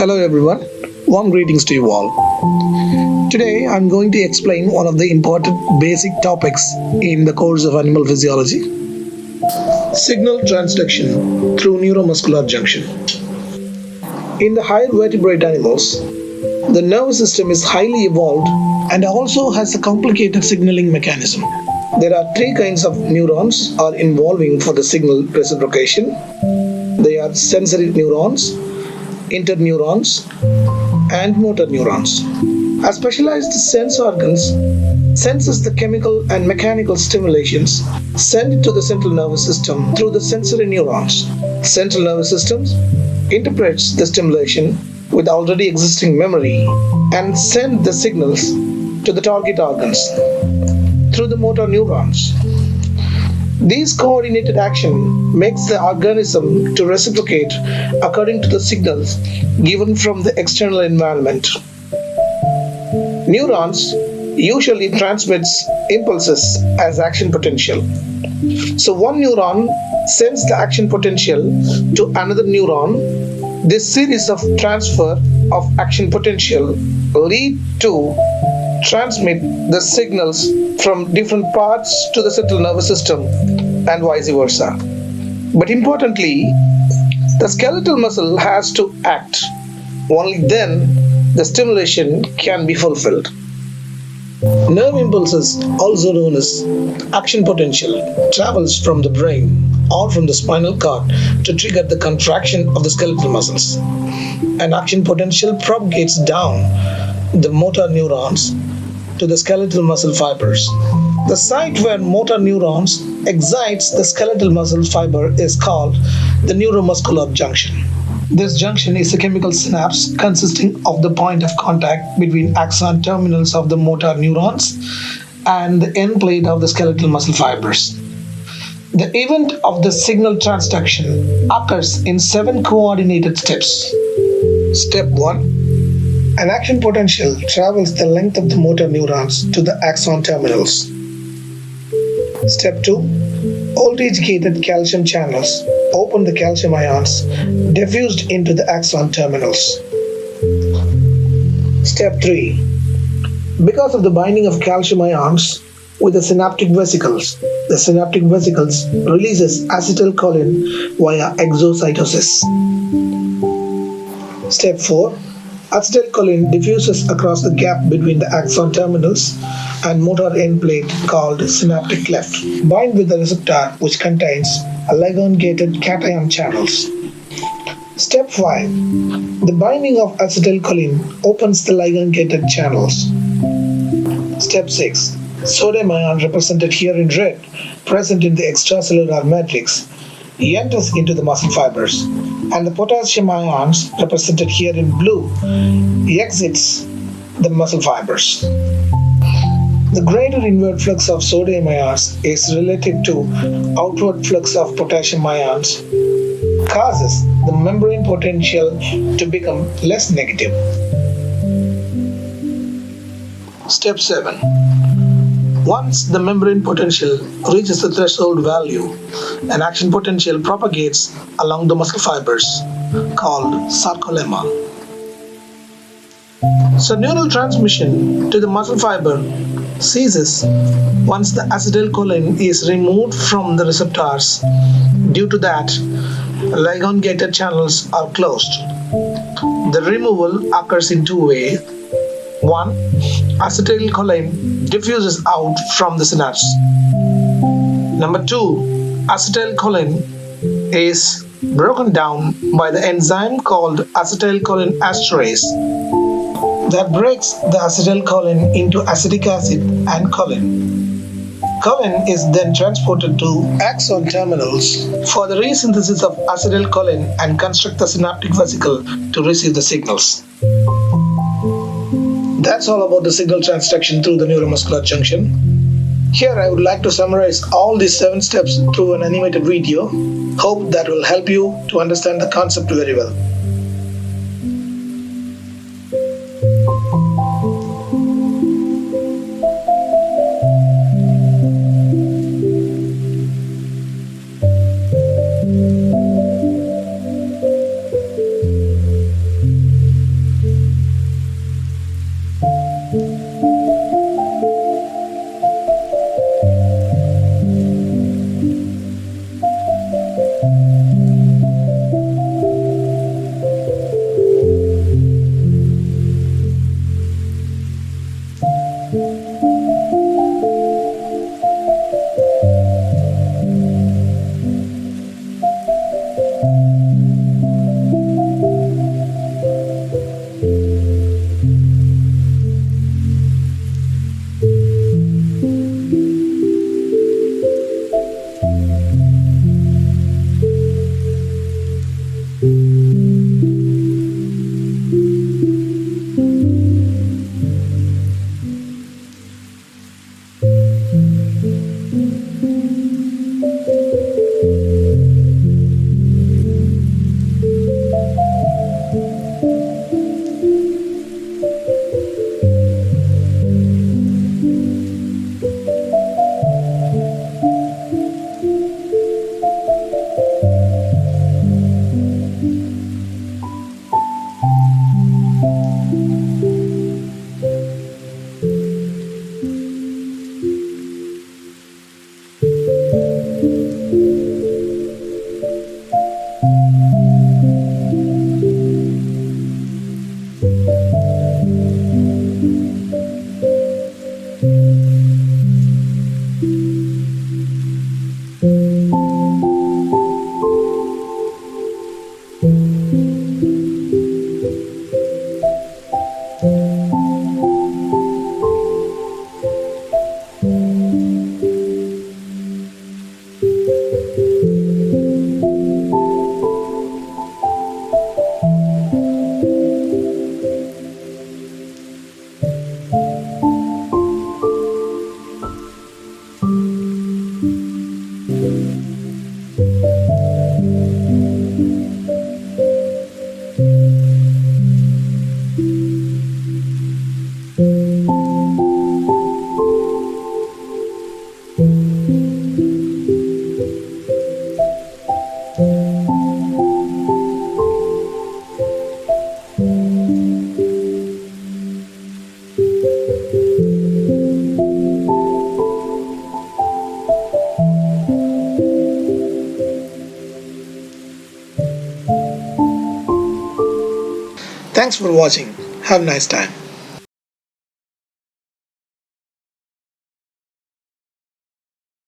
Hello everyone, warm greetings to you all. Today I'm going to explain one of the important basic topics in the course of animal physiology: signal transduction through neuromuscular junction. In the higher vertebrate animals, the nervous system is highly evolved and also has a complicated signaling mechanism. There are three kinds of neurons are involving for the signal reciprocation. They are sensory neurons, interneurons, and motor neurons. Our specialized sense organs senses the chemical and mechanical stimulations sent to the central nervous system through the sensory neurons. Central nervous system interprets the stimulation with already existing memory and send the signals to the target organs through the motor neurons. This coordinated action makes the organism to reciprocate according to the signals given from the external environment. Neurons usually transmits impulses as action potential. So one neuron sends the action potential to another neuron. This series of transfer of action potential lead to transmit the signals from different parts to the central nervous system and vice versa. But importantly, the skeletal muscle has to act. Only then the stimulation can be fulfilled. Nerve impulses, also known as action potential, travels from the brain or from the spinal cord to trigger the contraction of the skeletal muscles. An action potential propagates down the motor neurons to the skeletal muscle fibers. The site where motor neurons excites the skeletal muscle fiber is called the neuromuscular junction. This junction is a chemical synapse consisting of the point of contact between axon terminals of the motor neurons and the end plate of the skeletal muscle fibers. The event of the signal transduction occurs in 7 coordinated steps. Step 1. An action potential travels the length of the motor neurons to the axon terminals. Step 2. Voltage-gated calcium channels open the calcium ions diffused into the axon terminals. Step 3. Because of the binding of calcium ions with the synaptic vesicles releases acetylcholine via exocytosis. Step 4. Acetylcholine diffuses across the gap between the axon terminals and motor end plate called synaptic cleft, bind with the receptor which contains a ligand-gated cation channels. Step 5. The binding of acetylcholine opens the ligand-gated channels. Step 6. Sodium ion, represented here in red, present in the extracellular matrix, enters into the muscle fibers, and the potassium ions, represented here in blue, exits the muscle fibers. The greater inward flux of sodium ions is relative to outward flux of potassium ions, causes the membrane potential to become less negative. Step 7. Once the membrane potential reaches the threshold value, an action potential propagates along the muscle fibers called sarcolemma. So neural transmission to the muscle fiber ceases once the acetylcholine is removed from the receptors. Due to that, ligand-gated channels are closed. The removal occurs in 2 ways. 1. Acetylcholine diffuses out from the synapse. Number 2. Acetylcholine is broken down by the enzyme called acetylcholine esterase that breaks the acetylcholine into acetic acid and choline. Choline is then transported to axon terminals for the resynthesis of acetylcholine and construct the synaptic vesicle to receive the signals. That's all about the signal transduction through the neuromuscular junction. Here I would like to summarize all these 7 steps through an animated video. Hope that will help you to understand the concept very well. Thanks for watching. Have a nice time.